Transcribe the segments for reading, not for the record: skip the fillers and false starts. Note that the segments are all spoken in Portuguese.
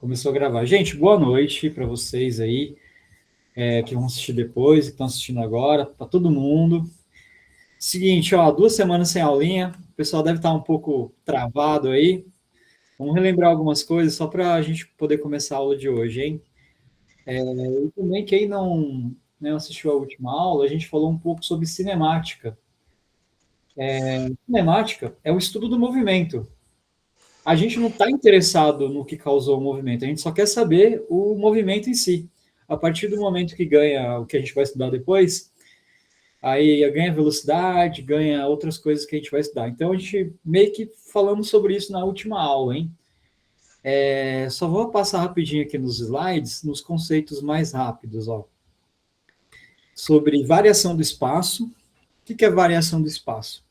Começou a gravar. Gente, boa noite para vocês aí, que vão assistir depois, que estão assistindo agora, para todo mundo. Seguinte, ó, 2 semanas sem aulinha, o pessoal deve estar um pouco travado aí. Vamos relembrar algumas coisas só para a gente poder começar a aula de hoje, hein? E também, quem não assistiu a última aula, a gente falou um pouco sobre cinemática. Cinemática é o estudo do movimento. A gente não está interessado no que causou o movimento, a gente só quer saber o movimento em si. A partir do momento que ganha o que a gente vai estudar depois, aí ganha velocidade, ganha outras coisas que a gente vai estudar. Então, a gente meio que falamos sobre isso na última aula, hein? Só vou passar rapidinho aqui nos slides, nos conceitos mais rápidos, ó. Sobre variação do espaço. O que é variação do espaço?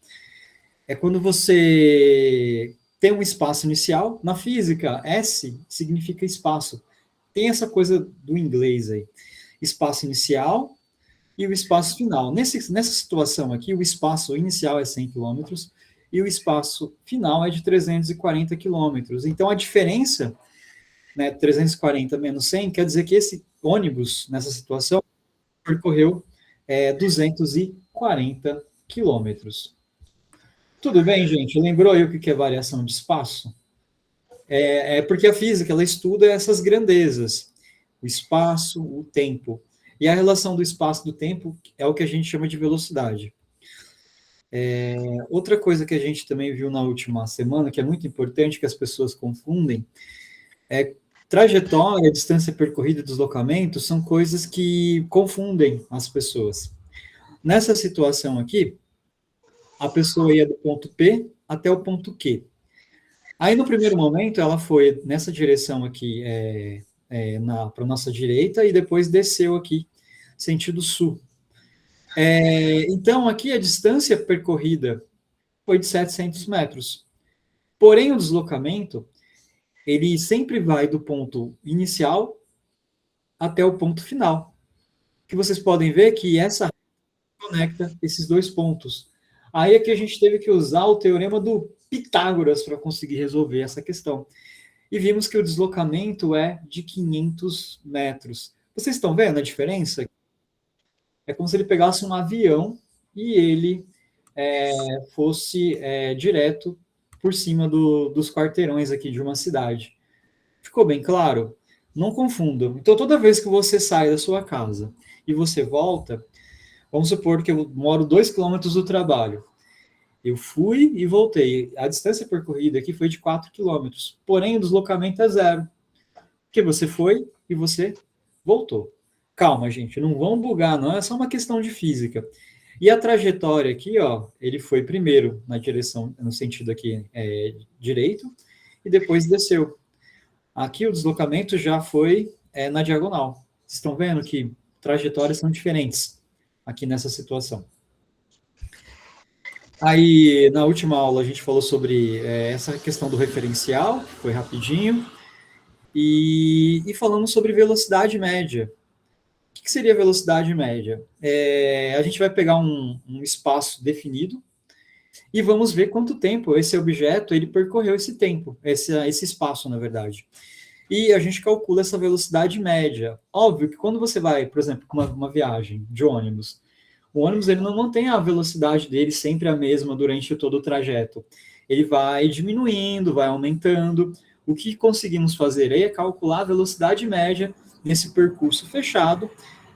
É quando você tem um espaço inicial. Na física, S significa espaço. Tem essa coisa do inglês aí. Espaço inicial e o espaço final. Nessa situação aqui, o espaço inicial é 100 quilômetros e o espaço final é de 340 quilômetros. Então, a diferença, né, 340 menos 100, quer dizer que esse ônibus, nessa situação, percorreu 240 quilômetros. Tudo bem, gente? Lembrou aí o que é variação de espaço? Porque a física ela estuda essas grandezas, o espaço, o tempo. E a relação do espaço e do tempo é o que a gente chama de velocidade. Outra coisa que a gente também viu na última semana, que é muito importante, que as pessoas confundem, é trajetória, distância percorrida e deslocamento são coisas que confundem as pessoas. Nessa situação aqui, a pessoa ia do ponto P até o ponto Q. Aí, no primeiro momento, ela foi nessa direção aqui, para a nossa direita, e depois desceu aqui, sentido sul. Então, aqui a distância percorrida foi de 700 metros. Porém, o deslocamento, ele sempre vai do ponto inicial até o ponto final. Que vocês podem ver que essa conecta esses dois pontos. Aí é que a gente teve que usar o teorema do Pitágoras para conseguir resolver essa questão. E vimos que o deslocamento é de 500 metros. Vocês estão vendo a diferença? É como se ele pegasse um avião e ele fosse direto por cima dos quarteirões aqui de uma cidade. Ficou bem claro? Não confundam. Então, toda vez que você sai da sua casa e você volta, vamos supor que eu moro 2 quilômetros do trabalho. Eu fui e voltei. A distância percorrida aqui foi de 4 quilômetros. Porém, o deslocamento é zero. Porque você foi e você voltou. Calma, gente, não vão bugar, não. É só uma questão de física. E a trajetória aqui, ó, ele foi primeiro na direção, no sentido aqui direito, e depois desceu. Aqui o deslocamento já foi na diagonal. Vocês estão vendo que trajetórias são diferentes aqui nessa situação. Aí, na última aula, a gente falou sobre essa questão do referencial, que foi rapidinho, e falamos sobre velocidade média. O que seria velocidade média? A gente vai pegar um espaço definido e vamos ver quanto tempo esse objeto ele percorreu esse tempo, esse espaço, na verdade. E a gente calcula essa velocidade média. Óbvio que quando você vai, por exemplo, com uma viagem de ônibus, o ônibus ele não mantém a velocidade dele sempre a mesma durante todo o trajeto. Ele vai diminuindo, vai aumentando. O que conseguimos fazer aí é calcular a velocidade média nesse percurso fechado,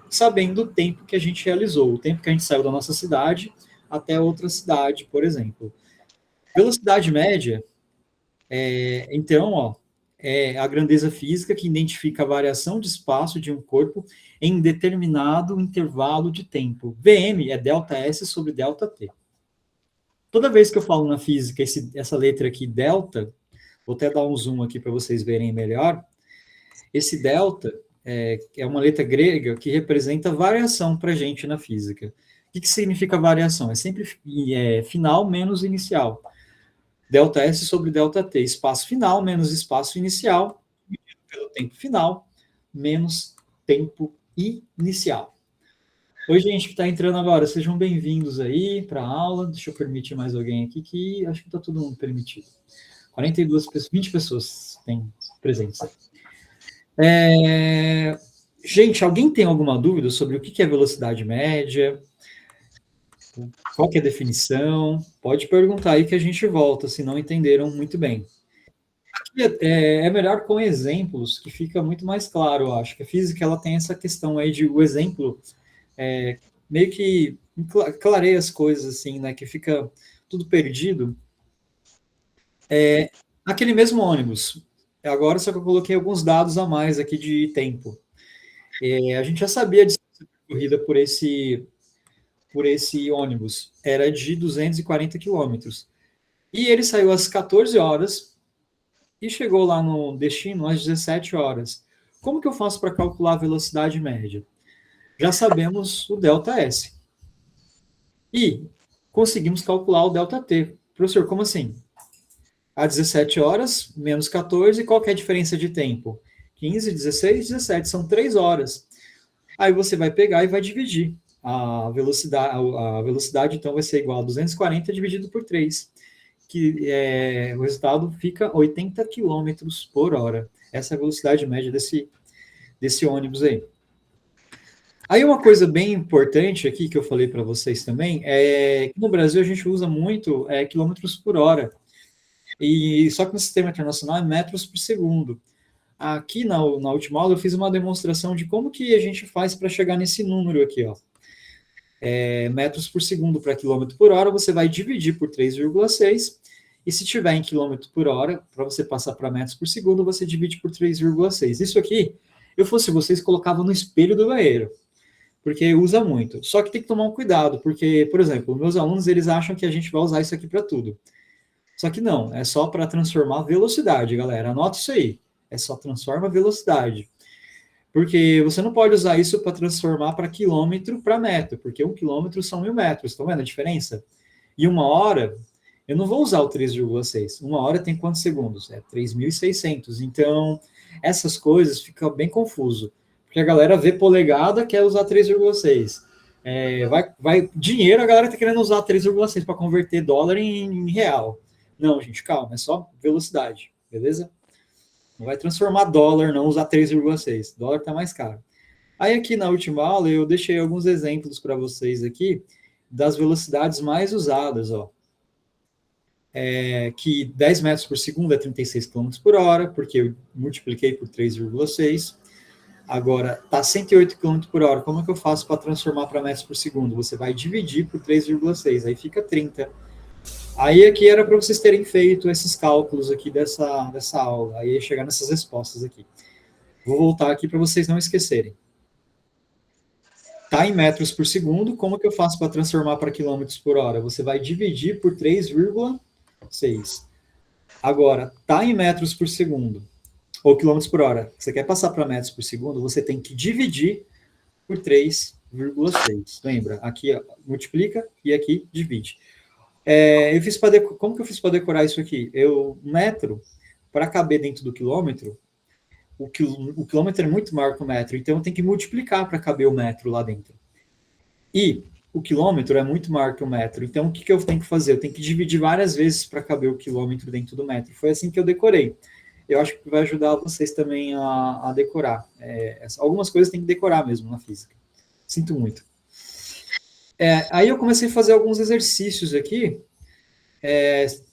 sabendo o tempo que a gente realizou, o tempo que a gente saiu da nossa cidade até outra cidade, por exemplo. Velocidade média, então, ó, é a grandeza física que identifica a variação de espaço de um corpo em determinado intervalo de tempo. Vm é ΔS sobre ΔT. Toda vez que eu falo na física essa letra aqui, delta, vou até dar um zoom aqui para vocês verem melhor, esse delta é uma letra grega que representa variação para a gente na física. O que significa variação? É sempre final menos inicial. ΔS sobre ΔT, espaço final menos espaço inicial, medido pelo tempo final, menos tempo inicial. Oi, gente que está entrando agora, sejam bem-vindos aí para a aula. Deixa eu permitir mais alguém aqui, que acho que está todo mundo permitido. 42 pessoas, 20 pessoas têm presentes aí. Gente, alguém tem alguma dúvida sobre o que é velocidade média? Qual que é a definição? Pode perguntar aí que a gente volta, se não entenderam muito bem. É melhor com exemplos, que fica muito mais claro, eu acho. Que a física ela tem essa questão aí de o exemplo meio que clareia as coisas, assim, né? Que fica tudo perdido. Aquele mesmo ônibus. Agora só que eu coloquei alguns dados a mais aqui de tempo. A gente já sabia a distância percorrida por esse ônibus. Era de 240 quilômetros. E ele saiu às 14 horas e chegou lá no destino às 17 horas. Como que eu faço para calcular a velocidade média? Já sabemos o ΔS. E conseguimos calcular o ΔT. Professor, como assim? Às 17 horas, menos 14, qual que é a diferença de tempo? 15, 16, 17, são 3 horas. Aí você vai pegar e vai dividir. A velocidade então vai ser igual a 240 dividido por 3, o resultado fica 80 quilômetros por hora. Essa é a velocidade média desse ônibus aí. Aí uma coisa bem importante aqui que eu falei para vocês também é que no Brasil a gente usa muito quilômetros por hora. E só que no sistema internacional é metros por segundo. Aqui na última aula eu fiz uma demonstração de como que a gente faz para chegar nesse número aqui, ó. Metros por segundo para quilômetro por hora, você vai dividir por 3,6, e se tiver em quilômetro por hora, para você passar para metros por segundo, você divide por 3,6. Isso aqui, eu fosse vocês, colocava no espelho do banheiro, porque usa muito. Só que tem que tomar um cuidado, porque, por exemplo, meus alunos, eles acham que a gente vai usar isso aqui para tudo. Só que não, é só para transformar velocidade, galera. Anota isso aí. É só transforma velocidade. Porque você não pode usar isso para transformar para quilômetro para metro, porque 1 quilômetro são 1.000 metros. Estão vendo a diferença? E 1 hora, eu não vou usar o 3,6. 1 hora tem quantos segundos? É 3.600. Então, essas coisas ficam bem confuso. Porque a galera vê polegada, quer usar 3,6. Dinheiro, a galera está querendo usar 3,6 para converter dólar em real. Não, gente, calma, é só velocidade, beleza? Não vai transformar dólar, não usar 3,6. Dólar está mais caro. Aí aqui na última aula eu deixei alguns exemplos para vocês aqui das velocidades mais usadas, ó. Que 10 metros por segundo é 36 km por hora, porque eu multipliquei por 3,6. Agora, tá 108 km por hora. Como é que eu faço para transformar para metros por segundo? Você vai dividir por 3,6, aí fica 30. Aí aqui era para vocês terem feito esses cálculos aqui dessa aula, aí ia chegar nessas respostas aqui. Vou voltar aqui para vocês não esquecerem. Está em metros por segundo, como que eu faço para transformar para quilômetros por hora? Você vai dividir por 3,6. Agora, está em metros por segundo, ou quilômetros por hora. Você quer passar para metros por segundo, você tem que dividir por 3,6. Lembra? Aqui ó, multiplica e aqui divide. Como que eu fiz para decorar isso aqui? Metro, para caber dentro do quilômetro, o quilômetro é muito maior que o metro, então eu tenho que multiplicar para caber o metro lá dentro. E o quilômetro é muito maior que o metro, então o que eu tenho que fazer? Eu tenho que dividir várias vezes para caber o quilômetro dentro do metro. Foi assim que eu decorei. Eu acho que vai ajudar vocês também a decorar. Algumas coisas tem que decorar mesmo na física. Sinto muito. Aí eu comecei a fazer alguns exercícios aqui.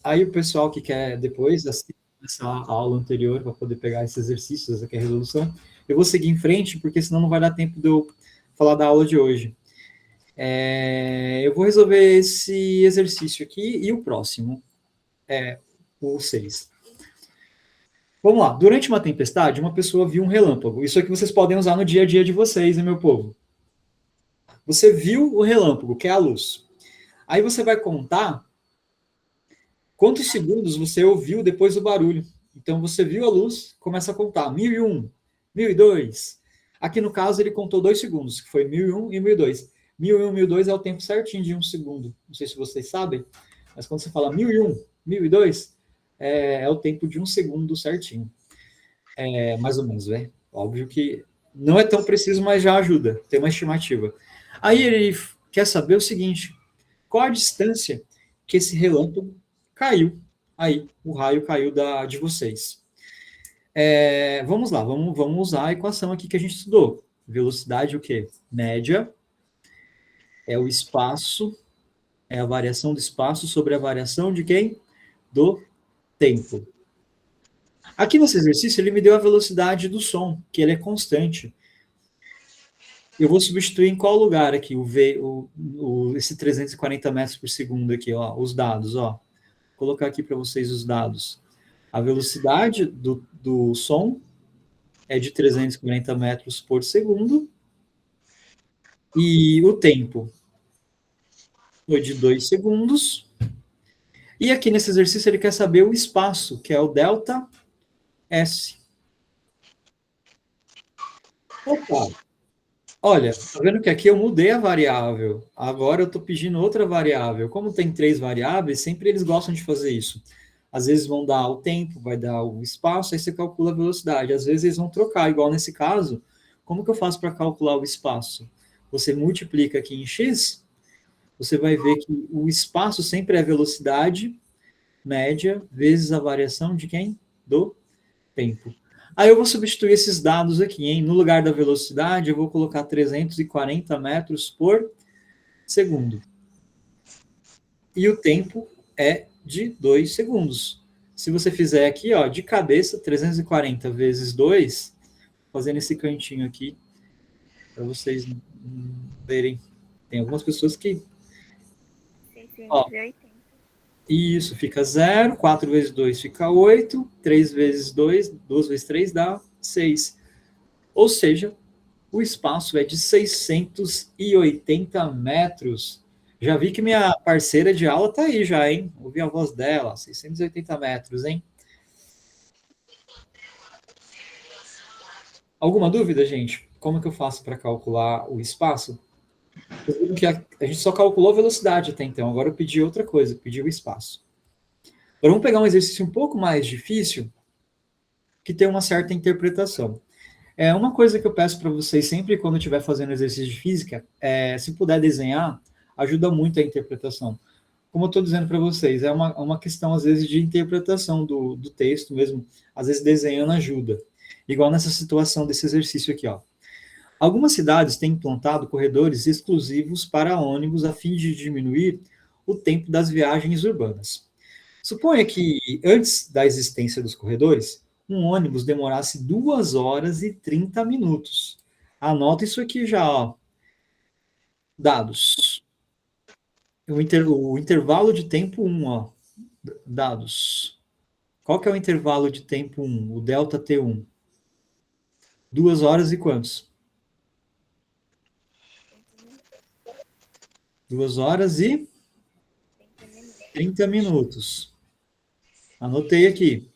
Aí o pessoal que quer depois assistir essa aula anterior para poder pegar esses exercícios, essa aqui é a resolução. Eu vou seguir em frente, porque senão não vai dar tempo de eu falar da aula de hoje. Eu vou resolver esse exercício aqui e o próximo, o 6. Vamos lá. Durante uma tempestade, uma pessoa viu um relâmpago. Isso aqui vocês podem usar no dia a dia de vocês, né, meu povo? Você viu o relâmpago, que é a luz. Aí você vai contar quantos segundos você ouviu depois do barulho. Então você viu a luz, começa a contar 1001, 1002. Aqui no caso ele contou 2 segundos, que foi 1001 e 1002. 1001 e 1002 é o tempo certinho de 1 segundo. Não sei se vocês sabem, mas quando você fala 1001, 1002, é o tempo de 1 segundo certinho. Mais ou menos, né? Óbvio que não é tão preciso, mas já ajuda. Tem uma estimativa. Aí ele quer saber o seguinte: qual a distância que esse relâmpago caiu? Aí, o raio caiu de vocês. Vamos lá, vamos usar a equação aqui que a gente estudou. Velocidade o quê? Média é o espaço, é a variação do espaço sobre a variação de quem? Do tempo. Aqui nesse exercício, ele me deu a velocidade do som, que ele é constante. Eu vou substituir em qual lugar aqui esse 340 metros por segundo aqui, ó, os dados, ó. Vou colocar aqui para vocês os dados. A velocidade do som é de 340 metros por segundo e o tempo foi de 2 segundos. E aqui nesse exercício ele quer saber o espaço, que é o delta S. Opa! Olha, tá vendo que aqui eu mudei a variável. Agora eu estou pedindo outra variável. Como tem 3 variáveis, sempre eles gostam de fazer isso. Às vezes vão dar o tempo, vai dar o espaço, aí você calcula a velocidade. Às vezes eles vão trocar, igual nesse caso. Como que eu faço para calcular o espaço? Você multiplica aqui em x, você vai ver que o espaço sempre é velocidade média vezes a variação de quem? Do tempo. Aí eu vou substituir esses dados aqui, hein? No lugar da velocidade, eu vou colocar 340 metros por segundo. E o tempo é de 2 segundos. Se você fizer aqui, ó, de cabeça, 340 vezes 2, fazendo esse cantinho aqui, para vocês verem. Tem algumas pessoas que... 680. Isso, fica 0, 4 vezes 2 fica 8, 3 vezes 2, 2 vezes 3 dá 6. Ou seja, o espaço é de 680 metros. Já vi que minha parceira de aula tá aí já, hein? Ouvi a voz dela, 680 metros, hein? Alguma dúvida, gente? Como que eu faço para calcular o espaço? Que a gente só calculou a velocidade até então, agora eu pedi outra coisa, pedi o espaço. Agora vamos pegar um exercício um pouco mais difícil, que tem uma certa interpretação. Uma coisa que eu peço para vocês sempre quando estiver fazendo exercício de física, se puder desenhar, ajuda muito a interpretação. Como eu estou dizendo para vocês, é uma questão, às vezes, de interpretação do texto mesmo. Às vezes, desenhando ajuda. Igual nessa situação desse exercício aqui, ó. Algumas cidades têm implantado corredores exclusivos para ônibus a fim de diminuir o tempo das viagens urbanas. Suponha que, antes da existência dos corredores, um ônibus demorasse 2 horas e 30 minutos. Anota isso aqui já, ó. Dados. O intervalo de tempo 1, ó. Dados. Qual que é o intervalo de tempo 1? O delta T1. 2 horas e quantos? 2 horas e 30 minutos. Anotei aqui.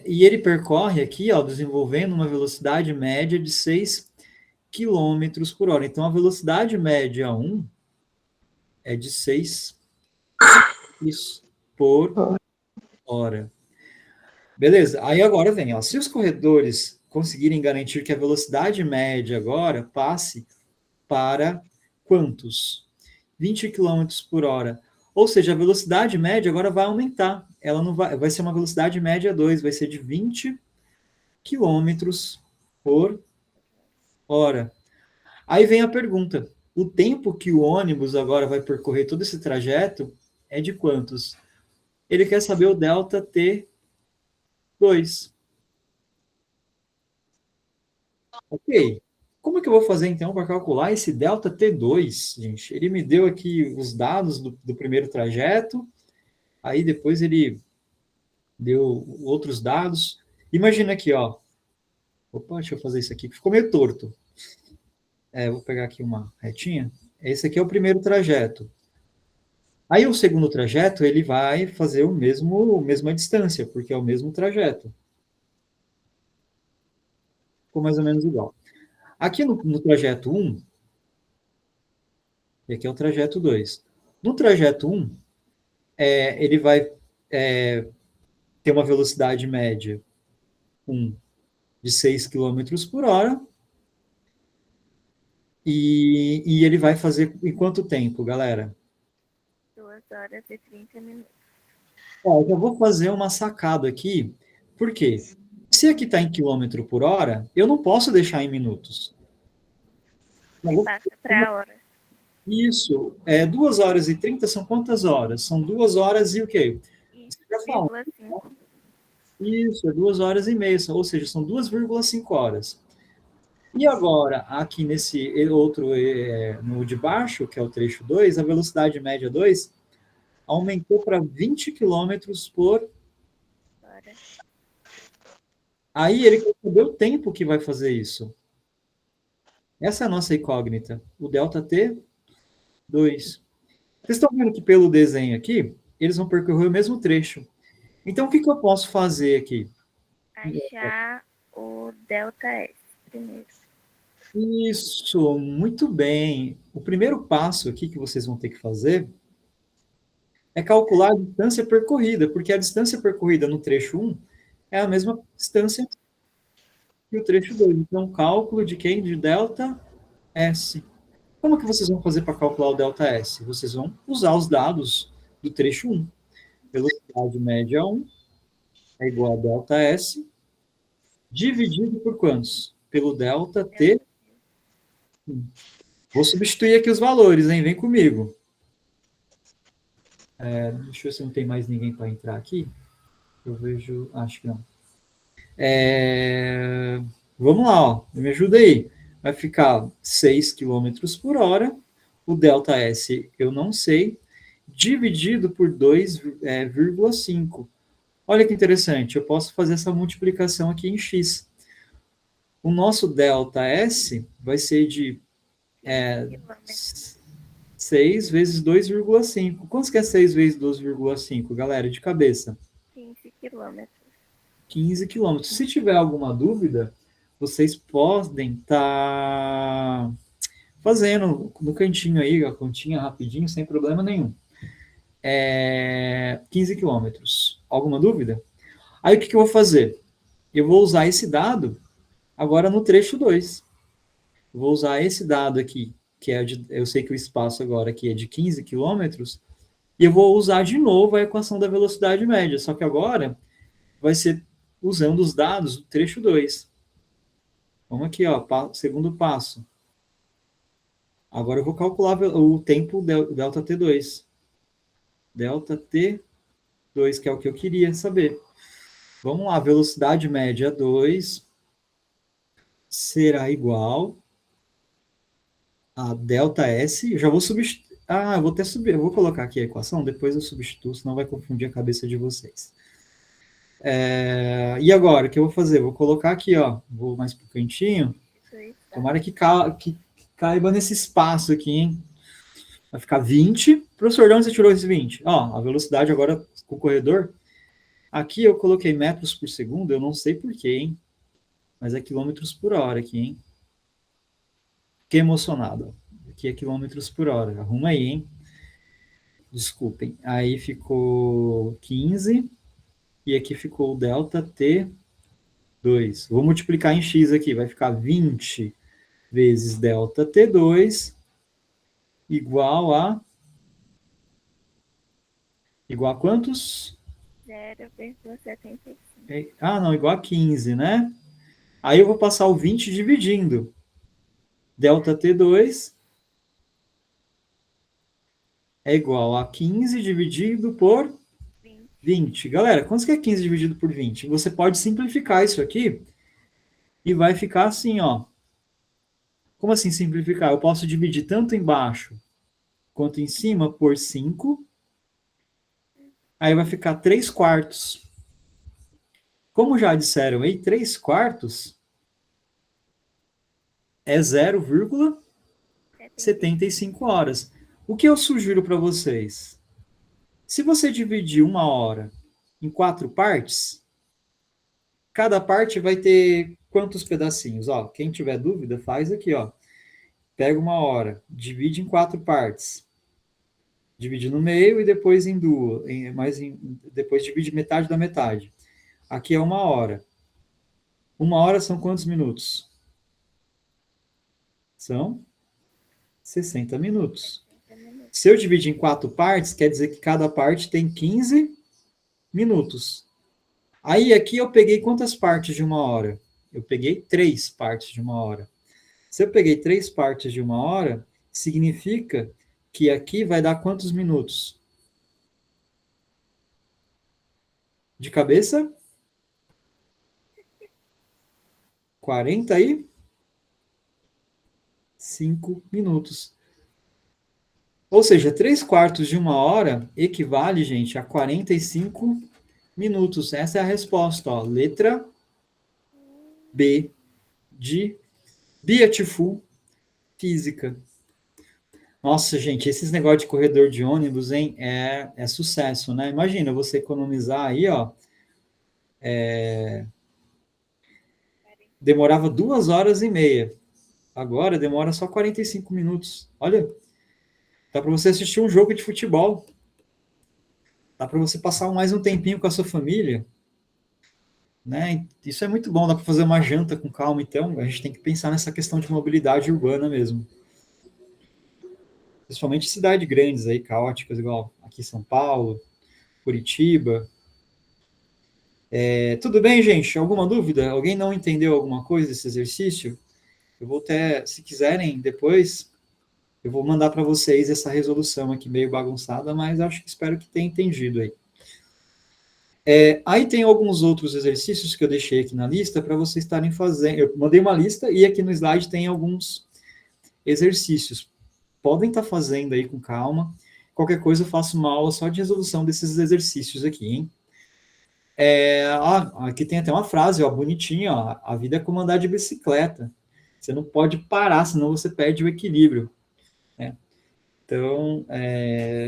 E ele percorre aqui, ó, desenvolvendo uma velocidade média de 6 km por hora. Então, a velocidade média 1 é de 6 km por hora. Beleza? Aí agora vem, ó, se os corredores conseguirem garantir que a velocidade média agora passe para quantos? 20 km por hora. Ou seja, a velocidade média agora vai aumentar. Ela não vai ser uma velocidade média 2, vai ser de 20 km por hora. Aí vem a pergunta: o tempo que o ônibus agora vai percorrer todo esse trajeto é de quantos? Ele quer saber o delta T2. Ok. Como é que eu vou fazer, então, para calcular esse delta T2, gente? Ele me deu aqui os dados do primeiro trajeto, aí depois ele deu outros dados. Imagina aqui, ó. Opa, deixa eu fazer isso aqui, que ficou meio torto. Vou pegar aqui uma retinha. Esse aqui é o primeiro trajeto. Aí o segundo trajeto, ele vai fazer mesma distância, porque é o mesmo trajeto. Ficou mais ou menos igual. Aqui no trajeto 1, e aqui é o trajeto 2. No trajeto 1, ele vai ter uma velocidade média 1 de 6 km por hora, e ele vai fazer em quanto tempo, galera? 2 horas e 30 minutos. Eu já vou fazer uma sacada aqui Por quê? Se aqui está em quilômetro por hora, eu não posso deixar em minutos. Você passa para horas. Isso. 2 horas e 30 são quantas horas? São 2 horas e o quê? E Você já fala. 0,5. Isso, é 2 horas e meia, ou seja, são 2,5 horas. E agora, aqui nesse outro, no de baixo, que é o trecho 2, a velocidade média 2 aumentou para 20 quilômetros por... Hora. Aí ele quer saber o tempo que vai fazer isso. Essa é a nossa incógnita, o ΔT2. Vocês estão vendo que pelo desenho aqui, eles vão percorrer o mesmo trecho. Então, o que eu posso fazer aqui? Achar o ΔS primeiro. Isso, muito bem. O primeiro passo aqui que vocês vão ter que fazer é calcular a distância percorrida, porque a distância percorrida no trecho 1 é a mesma distância que o trecho 2. Então, cálculo de quem? De ΔS. Como que vocês vão fazer para calcular o ΔS? Vocês vão usar os dados do trecho 1. Velocidade média 1 é igual a ΔS, dividido por quantos? Pelo ΔT. Vou substituir aqui os valores, hein? Vem comigo. Deixa eu ver se não tem mais ninguém para entrar aqui. Eu vejo, acho que não. Vamos lá, ó. Me ajuda aí. Vai ficar 6 quilômetros por hora. O ΔS eu não sei. Dividido por 2,5. Olha que interessante. Eu posso fazer essa multiplicação aqui em x. O nosso ΔS vai ser de 6 vezes 2,5. Quanto que é 6 vezes 2,5, galera? De cabeça. 15 quilômetros. 15 quilômetros. Se tiver alguma dúvida, vocês podem estar fazendo no cantinho aí, a continha rapidinho, sem problema nenhum. 15 quilômetros. Alguma dúvida? Aí o que eu vou fazer? Eu vou usar esse dado agora no trecho 2. Vou usar esse dado aqui, que é eu sei que o espaço agora aqui é de 15 quilômetros, e eu vou usar de novo a equação da velocidade média, só que agora vai ser usando os dados do trecho 2. Vamos aqui, ó, segundo passo. Agora eu vou calcular o tempo ΔT2. ΔT2, que é o que eu queria saber. Vamos lá, velocidade média 2 será igual a ΔS. Eu já vou substituir. Eu vou eu vou colocar aqui a equação, depois eu substituo, senão vai confundir a cabeça de vocês. E agora, o que eu vou fazer? Vou colocar aqui, ó. Vou mais pro cantinho. Tomara que caiba nesse espaço aqui, hein? Vai ficar 20. Professor, de onde você tirou esse 20? Ó, a velocidade agora com o corredor. Aqui eu coloquei metros por segundo, eu não sei porquê, hein? Mas é quilômetros por hora aqui, hein? Fiquei emocionado. Aqui é quilômetros por hora. Arruma aí, hein? Desculpem. Aí ficou 15. E aqui ficou o ΔT2. Vou multiplicar em x aqui. Vai ficar 20 vezes ΔT2 igual a... Igual a quantos? 0,75. Não, igual a 15, né? Aí eu vou passar o 20 dividindo. ΔT2 é igual a 15 dividido por 20. Galera, quanto que é 15 dividido por 20? Você pode simplificar isso aqui e vai ficar assim, ó. Como assim simplificar? Eu posso dividir tanto embaixo quanto em cima por 5. Aí vai ficar 3 quartos. Como já disseram aí, 3 quartos é 0,75 horas. O que eu sugiro para vocês? Se você dividir 1 hora em 4 partes, cada parte vai ter quantos pedacinhos? Ó, quem tiver dúvida, faz aqui, ó. Pega 1 hora, divide em 4 partes. Divide no meio e depois em duas. Depois divide metade da metade. Aqui é 1 hora. 1 hora são quantos minutos? São 60 minutos. Se eu dividir em 4 partes, quer dizer que cada parte tem 15 minutos. Aí aqui eu peguei quantas partes de uma hora? Eu peguei 3 partes de uma hora. Se eu peguei 3 partes de uma hora, significa que aqui vai dar quantos minutos? De cabeça? 45 minutos. Ou seja, 3 quartos de uma hora equivale, gente, a 45 minutos. Essa é a resposta, ó. Letra B de Beautiful Física. Nossa, gente, esses negócios de corredor de ônibus, hein, é sucesso, né? Imagina você economizar aí, ó. Demorava 2 horas e meia. Agora demora só 45 minutos. Olha, dá para você assistir um jogo de futebol. Dá para você passar mais um tempinho com a sua família, né? Isso é muito bom, dá para fazer uma janta com calma. Então, a gente tem que pensar nessa questão de mobilidade urbana mesmo. Principalmente cidades grandes aí, caóticas, igual aqui em São Paulo, Curitiba. Tudo bem, gente? Alguma dúvida? Alguém não entendeu alguma coisa desse exercício? Eu vou até, se quiserem, depois eu vou mandar para vocês essa resolução aqui meio bagunçada, mas acho que espero que tenha entendido aí. Aí tem alguns outros exercícios que eu deixei aqui na lista para vocês estarem fazendo. Eu mandei uma lista e aqui no slide tem alguns exercícios. Podem estar fazendo aí com calma. Qualquer coisa eu faço uma aula só de resolução desses exercícios aqui, hein? Aqui tem até uma frase, ó, bonitinha, ó, a vida é como andar de bicicleta. Você não pode parar, senão você perde o equilíbrio, né? Então,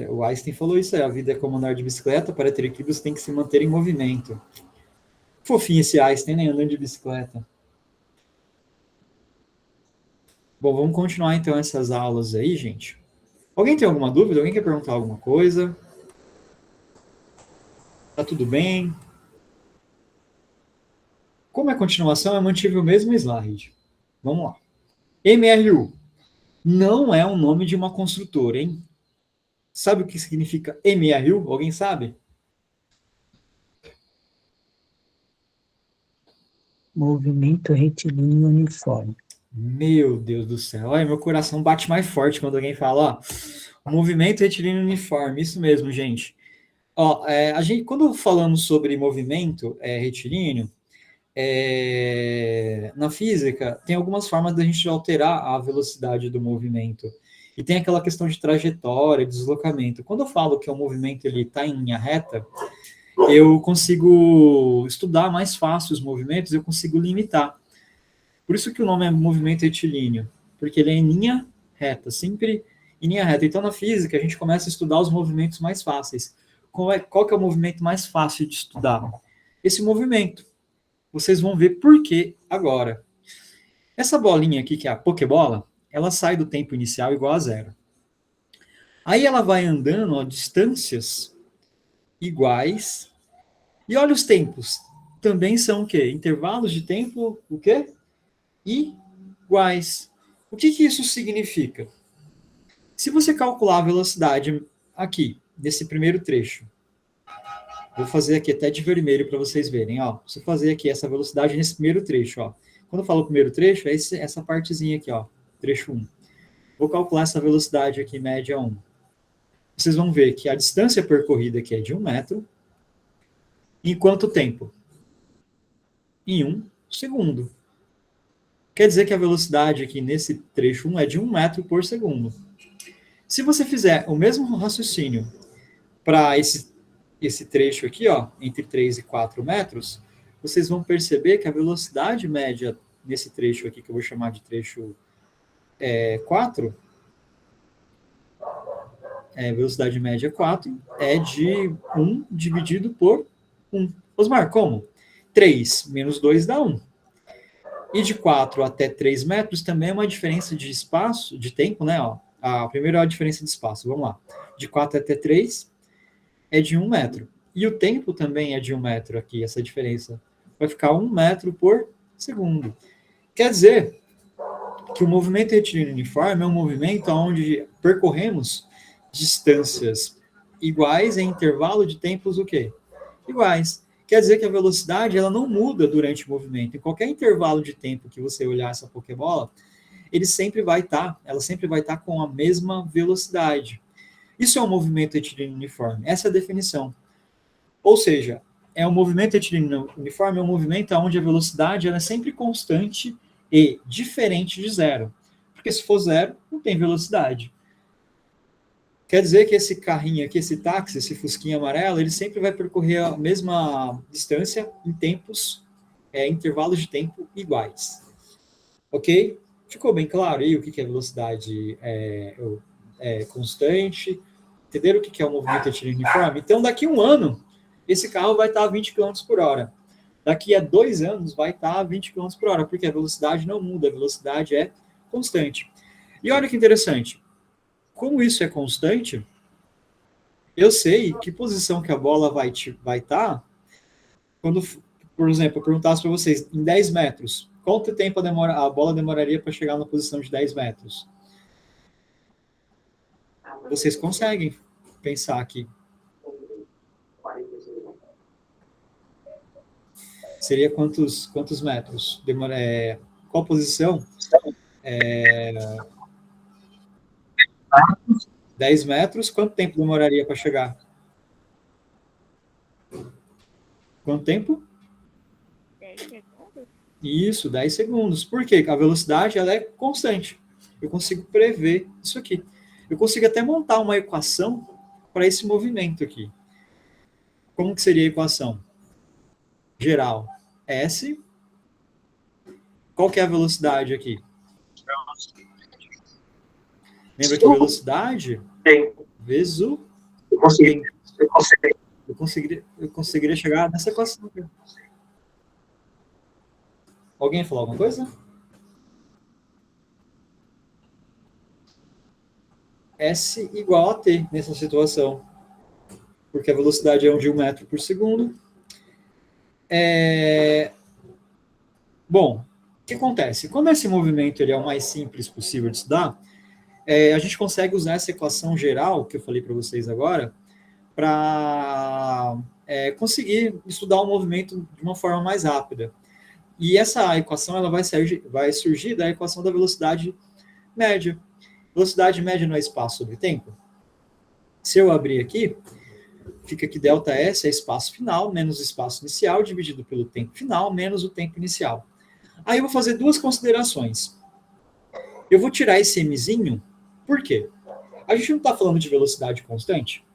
o Einstein falou isso, a vida é como andar de bicicleta, para ter equilíbrio você tem que se manter em movimento. Fofinho esse Einstein, né, andando de bicicleta. Bom, vamos continuar então essas aulas aí, gente. Alguém tem alguma dúvida? Alguém quer perguntar alguma coisa? Tá tudo bem? Como é continuação, eu mantive o mesmo slide. Vamos lá. MRU não é o nome de uma construtora, hein? Sabe o que significa MRU? Alguém sabe? Movimento retilíneo uniforme. Meu Deus do céu. Olha, meu coração bate mais forte quando alguém fala, ó, movimento retilíneo uniforme. Isso mesmo, gente. Ó, quando falamos sobre movimento retilíneo, na física, tem algumas formas da gente alterar a velocidade do movimento. E tem aquela questão de trajetória, deslocamento. Quando eu falo que o movimento está em linha reta, eu consigo estudar mais fácil os movimentos, eu consigo limitar. Por isso que o nome é movimento retilíneo, porque ele é em linha reta, sempre em linha reta. Então, na física, a gente começa a estudar os movimentos mais fáceis. Qual que é o movimento mais fácil de estudar? Esse movimento. Vocês vão ver por quê agora. Essa bolinha aqui, que é a pokebola, ela sai do tempo inicial igual a zero. Aí ela vai andando a distâncias iguais. E olha os tempos. Também são o quê? Intervalos de tempo, o quê? Iguais. O que isso significa? Se você calcular a velocidade aqui, nesse primeiro trecho, vou fazer aqui até de vermelho para vocês verem, ó. Se eu fazer aqui essa velocidade nesse primeiro trecho, ó. Quando eu falo primeiro trecho, é essa partezinha aqui, ó, trecho 1. Vou calcular essa velocidade aqui, média 1. Vocês vão ver que a distância percorrida aqui é de 1 metro. Em quanto tempo? Em 1 segundo. Quer dizer que a velocidade aqui nesse trecho 1 é de 1 metro por segundo. Se você fizer o mesmo raciocínio para esse trecho aqui, ó, entre 3 e 4 metros, vocês vão perceber que a velocidade média nesse trecho aqui, que eu vou chamar de trecho 4, velocidade média 4, é de 1 dividido por 1. Osmar, como? 3 menos 2 dá 1. E de 4 até 3 metros também é uma diferença de espaço, de tempo, né? Ó. Primeiro é a diferença de espaço, vamos lá. De 4 até 3 é de 1 metro. E o tempo também é de 1 metro aqui, essa diferença. Vai ficar 1 metro por segundo. Quer dizer que o movimento retilíneo uniforme é um movimento onde percorremos distâncias iguais em intervalo de tempos o quê? Iguais. Quer dizer que a velocidade ela não muda durante o movimento. Em qualquer intervalo de tempo que você olhar essa Pokébola, ela sempre vai estar com a mesma velocidade. Isso é um movimento retilíneo uniforme. Essa é a definição. Ou seja, um movimento retilíneo uniforme é um movimento onde a velocidade ela é sempre constante e diferente de zero. Porque se for zero, não tem velocidade. Quer dizer que esse carrinho aqui, esse táxi, esse fusquinha amarelo, ele sempre vai percorrer a mesma distância em intervalos de tempo iguais. Ok? Ficou bem claro aí o que é velocidade constante? Entenderam o que é o movimento retilíneo uniforme? Então, daqui a um ano, esse carro vai estar a 20 km por hora. Daqui a 2 anos, vai estar a 20 km por hora, porque a velocidade não muda, a velocidade é constante. E olha que interessante. Como isso é constante, eu sei que posição que a bola vai estar quando, por exemplo, eu perguntasse para vocês, em 10 metros, quanto tempo a bola demoraria para chegar na posição de 10 metros? Vocês conseguem pensar aqui. Seria quantos metros? Qual posição? 10 metros, quanto tempo demoraria para chegar? Quanto tempo? 10 segundos? Isso, 10 segundos. Por quê? A velocidade ela é constante. Eu consigo prever isso aqui. Eu consigo até montar uma equação para esse movimento aqui. Como que seria a equação? Geral. S. Qual que é a velocidade aqui? Lembra que a velocidade vezes o tempo. Eu conseguiria chegar nessa equação aqui. Alguém falou alguma coisa? S igual a T nessa situação. Porque a velocidade é de 1 metro por segundo. Bom, o que acontece? Quando esse movimento ele é o mais simples possível de estudar, a gente consegue usar essa equação geral, que eu falei para vocês agora, para conseguir estudar o movimento de uma forma mais rápida. E essa equação ela vai surgir da equação da velocidade média. Velocidade média não é espaço sobre tempo? Se eu abrir aqui, fica que ΔS é espaço final menos espaço inicial dividido pelo tempo final menos o tempo inicial. Aí eu vou fazer duas considerações. Eu vou tirar esse mzinho, por quê? A gente não está falando de velocidade constante?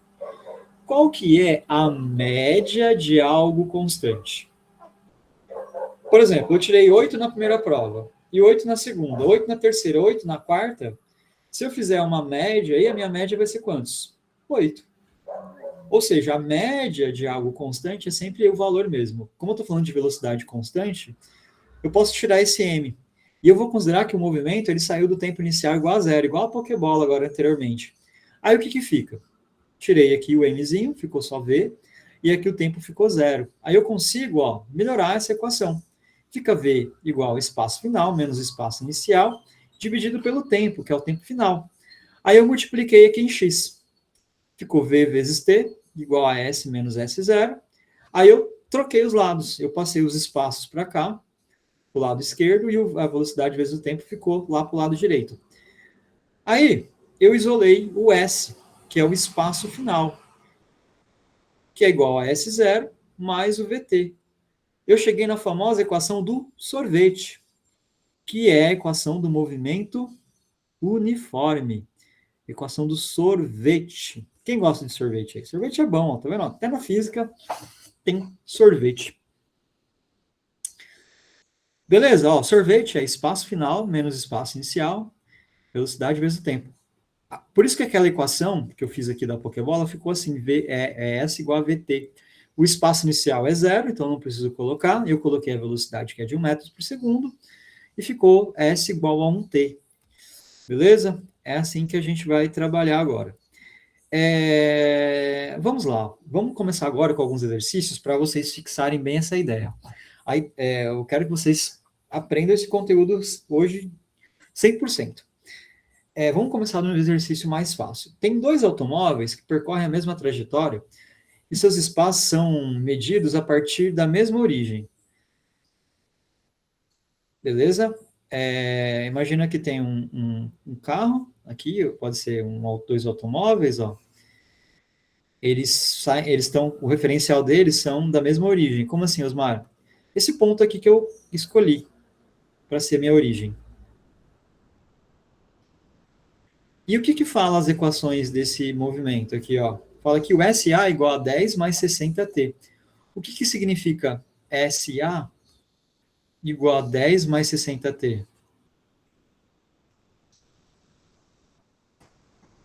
Qual que é a média de algo constante? Por exemplo, eu tirei 8 na primeira prova, e 8 na segunda, 8 na terceira, 8 na quarta. Se eu fizer uma média, aí a minha média vai ser quantos? 8. Ou seja, a média de algo constante é sempre o valor mesmo. Como eu estou falando de velocidade constante, eu posso tirar esse m. E eu vou considerar que o movimento ele saiu do tempo inicial igual a zero, igual a Pokébola agora anteriormente. Aí o que fica? Tirei aqui o mzinho, ficou só v, e aqui o tempo ficou zero. Aí eu consigo melhorar essa equação. Fica v igual a espaço final menos espaço inicial, dividido pelo tempo, que é o tempo final. Aí eu multipliquei aqui em x. Ficou v vezes t, igual a s menos s0. Aí eu troquei os lados. Eu passei os espaços para cá, para o lado esquerdo, e a velocidade vezes o tempo ficou lá para o lado direito. Aí eu isolei o s, que é o espaço final, que é igual a S0 mais o VT. Eu cheguei na famosa equação do sorvete, que é a equação do movimento uniforme. Equação do sorvete. Quem gosta de sorvete aí? Sorvete é bom, tá vendo? Até na física tem sorvete. Beleza, sorvete é espaço final menos espaço inicial, velocidade vezes o tempo. Por isso que aquela equação que eu fiz aqui da Pokébola ficou assim, S igual a VT. O espaço inicial é zero, então não preciso colocar. Eu coloquei a velocidade, que é de 1 metro por segundo, e ficou S igual a 1T. Beleza? É assim que a gente vai trabalhar agora. Vamos lá. Vamos começar agora com alguns exercícios para vocês fixarem bem essa ideia. Aí, eu quero que vocês aprendam esse conteúdo hoje 100%. Vamos começar no exercício mais fácil. Tem 2 automóveis que percorrem a mesma trajetória e seus espaços são medidos a partir da mesma origem. Beleza? Imagina que tem um carro aqui, pode ser dois automóveis, ó. Eles estão, o referencial deles são da mesma origem. Como assim, Osmar? Esse ponto aqui que eu escolhi para ser minha origem. E o que fala as equações desse movimento aqui, ó? Fala que o SA é igual a 10 mais 60T. O que significa SA igual a 10 mais 60T?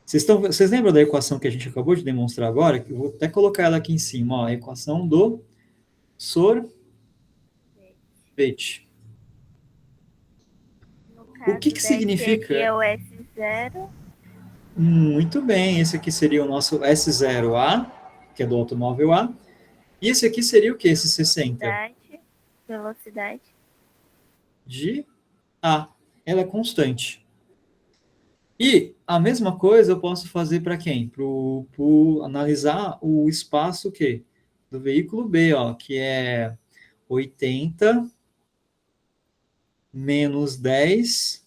Vocês lembram da equação que a gente acabou de demonstrar agora? Eu vou até colocar ela aqui em cima, ó, a equação do sorvete. No caso, O que significa? Aqui é o S0. Muito bem, esse aqui seria o nosso S0A, que é do automóvel A. E esse aqui seria o que, esse 60? Velocidade. De A. Ela é constante. E a mesma coisa eu posso fazer para quem? Para analisar o espaço que do veículo B, ó, que é 80 menos 10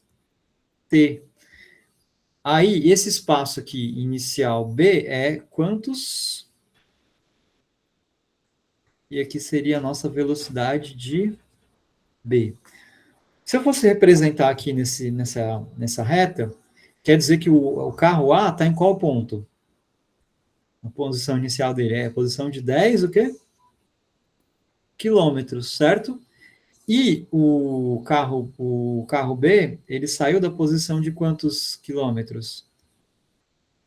T. Aí, esse espaço aqui, inicial B, é quantos? E aqui seria a nossa velocidade de B. Se eu fosse representar aqui nessa reta, quer dizer que o carro A está em qual ponto? A posição inicial dele é a posição de 10, o quê? Quilômetros, certo? E o carro B, ele saiu da posição de quantos quilômetros?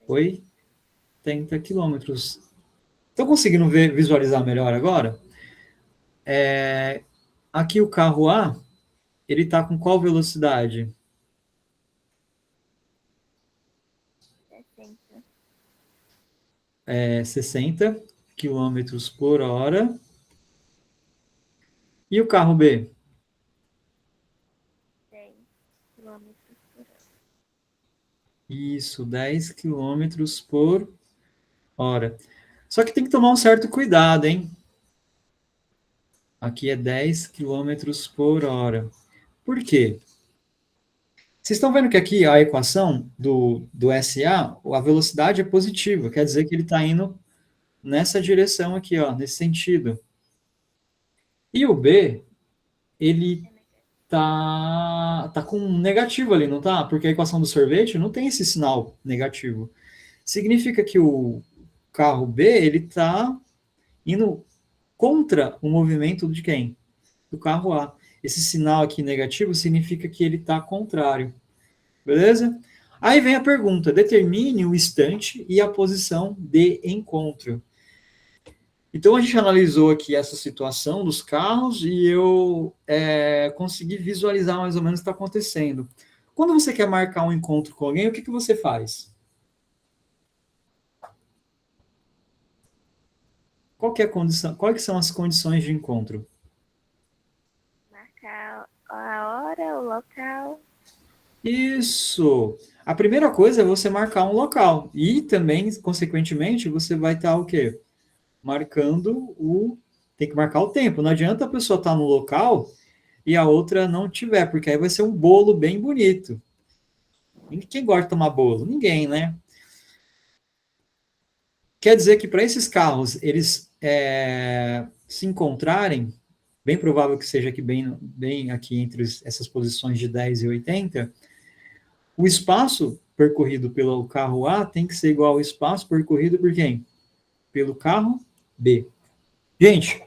80 quilômetros. Estão conseguindo visualizar melhor agora? Aqui o carro A, ele está com qual velocidade? 60 quilômetros por hora. E o carro B? 10 quilômetros por hora. Isso, 10 quilômetros por hora. Só que tem que tomar um certo cuidado, hein? Aqui é 10 quilômetros por hora. Por quê? Vocês estão vendo que aqui a equação do SA, a velocidade é positiva, quer dizer que ele está indo nessa direção aqui, ó, nesse sentido. E o B, ele tá com um negativo ali, não tá? Porque a equação do sorvete não tem esse sinal negativo. Significa que o carro B, ele tá indo contra o movimento de quem? Do carro A. Esse sinal aqui negativo significa que ele está contrário. Beleza? Aí vem a pergunta: determine o instante e a posição de encontro. Então, a gente analisou aqui essa situação dos carros e eu consegui visualizar mais ou menos o que está acontecendo. Quando você quer marcar um encontro com alguém, o que você faz? Qual que é a condição? Quais são as condições de encontro? Marcar a hora, o local. Isso! A primeira coisa é você marcar um local. E também, consequentemente, você vai estar o quê? Tem que marcar o tempo. Não adianta a pessoa estar no local e a outra não tiver, porque aí vai ser um bolo bem bonito. Quem gosta de tomar bolo? Ninguém, né? Quer dizer que para esses carros, eles se encontrarem, bem provável que seja aqui bem aqui entre essas posições de 10 e 80, o espaço percorrido pelo carro A tem que ser igual ao espaço percorrido por quem? Pelo carro B. Gente,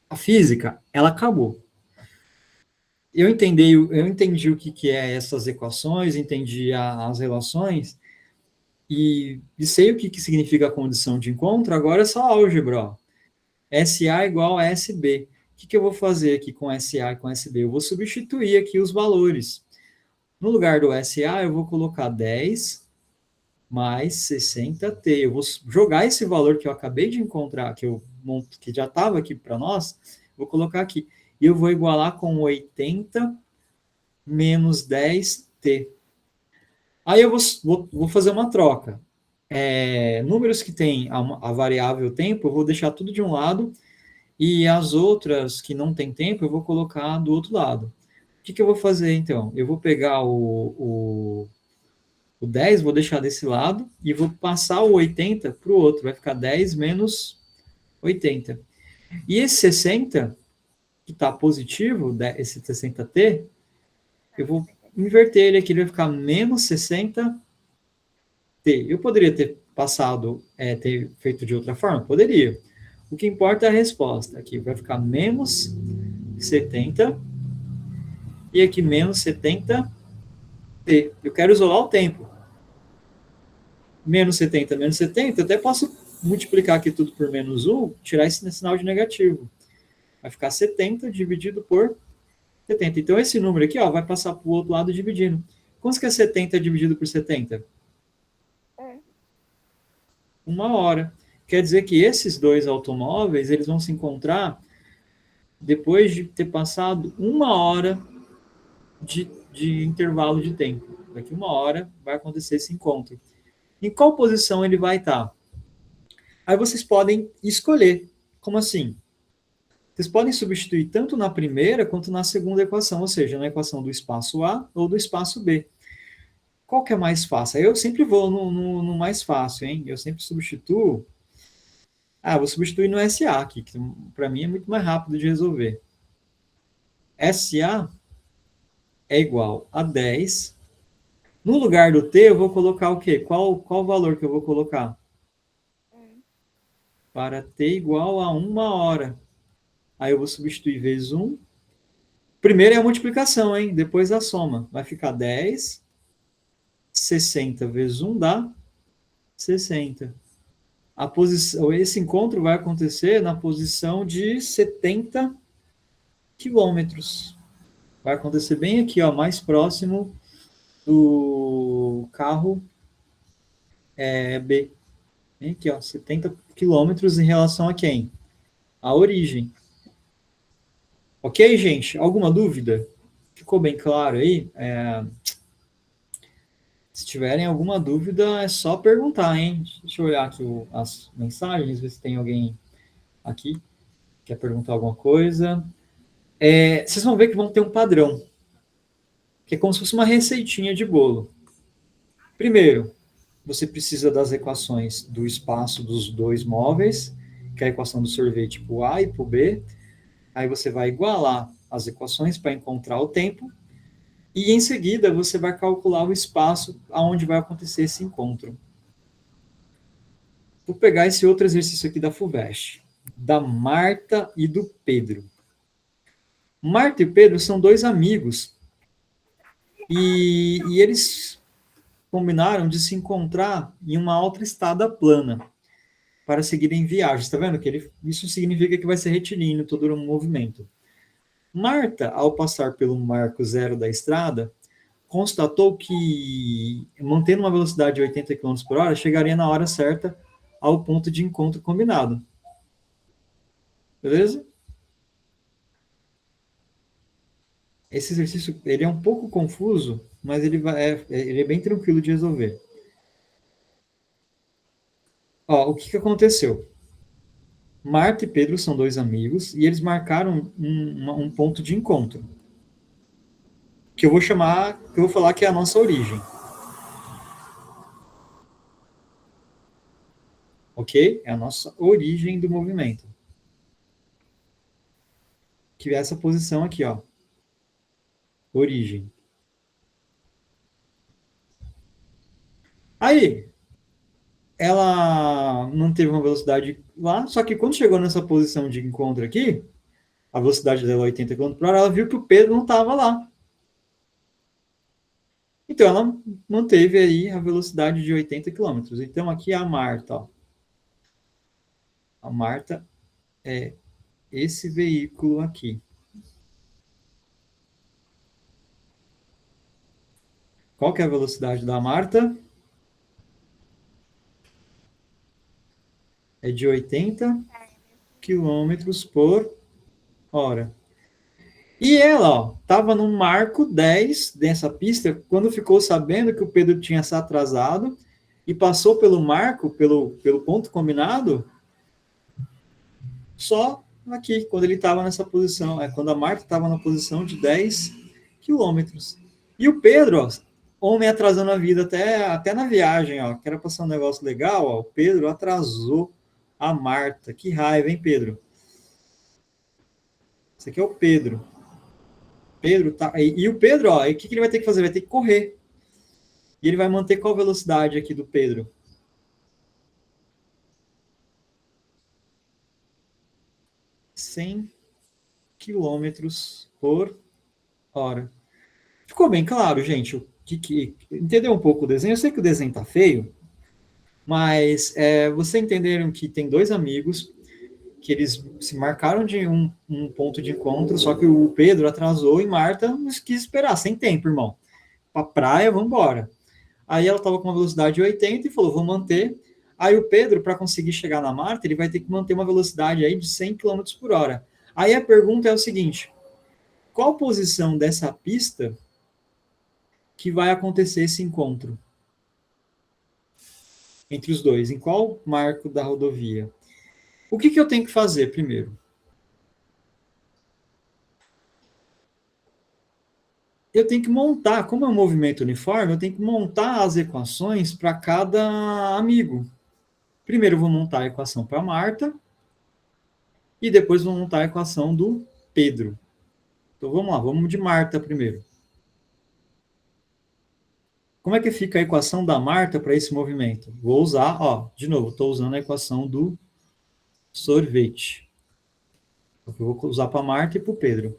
a física, ela acabou. Eu entendi o que é essas equações, entendi as relações, e sei o que significa a condição de encontro, agora é só álgebra, ó. SA igual a SB. O que eu vou fazer aqui com SA e com SB? Eu vou substituir aqui os valores. No lugar do SA, eu vou colocar 10 mais 60T. Eu vou jogar esse valor que eu acabei de encontrar, que já estava aqui para nós, vou colocar aqui. E eu vou igualar com 80 menos 10T. Aí eu vou fazer uma troca. números que tem a variável tempo, eu vou deixar tudo de um lado, e as outras que não tem tempo, eu vou colocar do outro lado. O que eu vou fazer, então? Eu vou pegar o 10, vou deixar desse lado, e vou passar o 80 para o outro, vai ficar 10 menos 80. E esse 60, que está positivo, esse 60t, eu vou inverter ele aqui, ele vai ficar menos 60t. Eu poderia ter passado, ter feito de outra forma? Poderia. O que importa é a resposta. Aqui vai ficar menos 70 e aqui menos 70t. Eu quero isolar o tempo. Menos 70, menos 70, eu até posso multiplicar aqui tudo por menos 1, tirar esse sinal de negativo. Vai ficar 70 dividido por 70. Então, esse número aqui, ó, vai passar para o outro lado dividindo. Quanto que é 70 dividido por 70? 1 hora. Quer dizer que esses dois automóveis, eles vão se encontrar depois de ter passado 1 hora de intervalo de tempo. Daqui 1 hora vai acontecer esse encontro. Em qual posição ele vai estar? Aí vocês podem escolher. Como assim? Vocês podem substituir tanto na primeira quanto na segunda equação, ou seja, na equação do espaço A ou do espaço B. Qual que é mais fácil? Eu sempre vou no mais fácil, hein? Eu sempre substituo. Vou substituir no SA aqui, que para mim é muito mais rápido de resolver. SA é igual a 10. No lugar do T, eu vou colocar o quê? Qual o valor que eu vou colocar? Para T igual a 1 hora. Aí eu vou substituir vezes 1. Primeiro é a multiplicação, hein? Depois a soma. Vai ficar 10. 60 vezes 1 dá 60. Esse encontro vai acontecer na posição de 70 quilômetros. Vai acontecer bem aqui, ó, mais próximo do carro B. Aqui, ó, 70 quilômetros em relação a quem? A origem. Ok, gente? Alguma dúvida? Ficou bem claro aí? Se tiverem alguma dúvida, é só perguntar, hein? Deixa eu olhar aqui as mensagens, ver se tem alguém aqui que quer perguntar alguma coisa. Vocês vão ver que vão ter um padrão, que é como se fosse uma receitinha de bolo. Primeiro, você precisa das equações do espaço dos dois móveis, que é a equação do sorvete para o A e para o B. Aí você vai igualar as equações para encontrar o tempo. E, em seguida, você vai calcular o espaço aonde vai acontecer esse encontro. Vou pegar esse outro exercício aqui da FUVEST, da Marta e do Pedro. Marta e Pedro são 2 amigos. E eles combinaram de se encontrar em uma autoestrada plana para seguirem viagens. Está vendo? Isso significa que vai ser retilíneo todo o movimento. Marta, ao passar pelo marco zero da estrada, constatou que, mantendo uma velocidade de 80 km por hora, chegaria na hora certa ao ponto de encontro combinado. Beleza? Esse exercício ele é um pouco confuso, mas ele é bem tranquilo de resolver. Ó, o que aconteceu? Marta e Pedro são 2 amigos e eles marcaram um ponto de encontro, que eu vou falar que é a nossa origem. Ok? É a nossa origem do movimento. Que é essa posição aqui, ó. Origem. Aí, ela manteve uma velocidade lá, só que quando chegou nessa posição de encontro aqui, a velocidade dela é 80 km por hora, ela viu que o Pedro não estava lá. Então, ela manteve aí a velocidade de 80 km. Então, aqui é a Marta. Ó. A Marta é esse veículo aqui. Qual que é a velocidade da Marta? É de 80 km por hora. E ela estava no marco 10 dessa pista, quando ficou sabendo que o Pedro tinha se atrasado, e passou pelo marco, pelo ponto combinado, só aqui, quando ele estava nessa posição, quando a Marta estava na posição de 10 quilômetros. E o Pedro, ó, homem atrasando a vida até na viagem, ó, que era passar um negócio legal, ó, o Pedro atrasou a Marta. Que raiva, hein, Pedro? Esse aqui é o Pedro. Pedro tá. E o Pedro, ó, o que ele vai ter que fazer? Vai ter que correr. E ele vai manter qual velocidade aqui do Pedro? 100 quilômetros por hora. Ficou bem claro, gente? Entendeu um pouco o desenho? Eu sei que o desenho tá feio, mas vocês entenderam que tem dois amigos que eles se marcaram de um ponto de encontro, só que o Pedro atrasou e Marta não quis esperar, sem tempo, irmão. Pra praia, vamos embora. Aí ela estava com uma velocidade de 80 e falou, vou manter. Aí o Pedro, para conseguir chegar na Marta, ele vai ter que manter uma velocidade aí de 100 km por hora. Aí a pergunta é o seguinte, qual posição dessa pista que vai acontecer esse encontro entre os dois? Em qual marco da rodovia? O que eu tenho que fazer primeiro? Eu tenho que montar, como é um movimento uniforme, eu tenho que montar as equações para cada amigo. Primeiro eu vou montar a equação para a Marta e depois vou montar a equação do Pedro. Então vamos lá, vamos de Marta primeiro. Como é que fica a equação da Marta para esse movimento? Vou usar, ó, de novo, estou usando a equação do sorvete. Eu vou usar para a Marta e para o Pedro.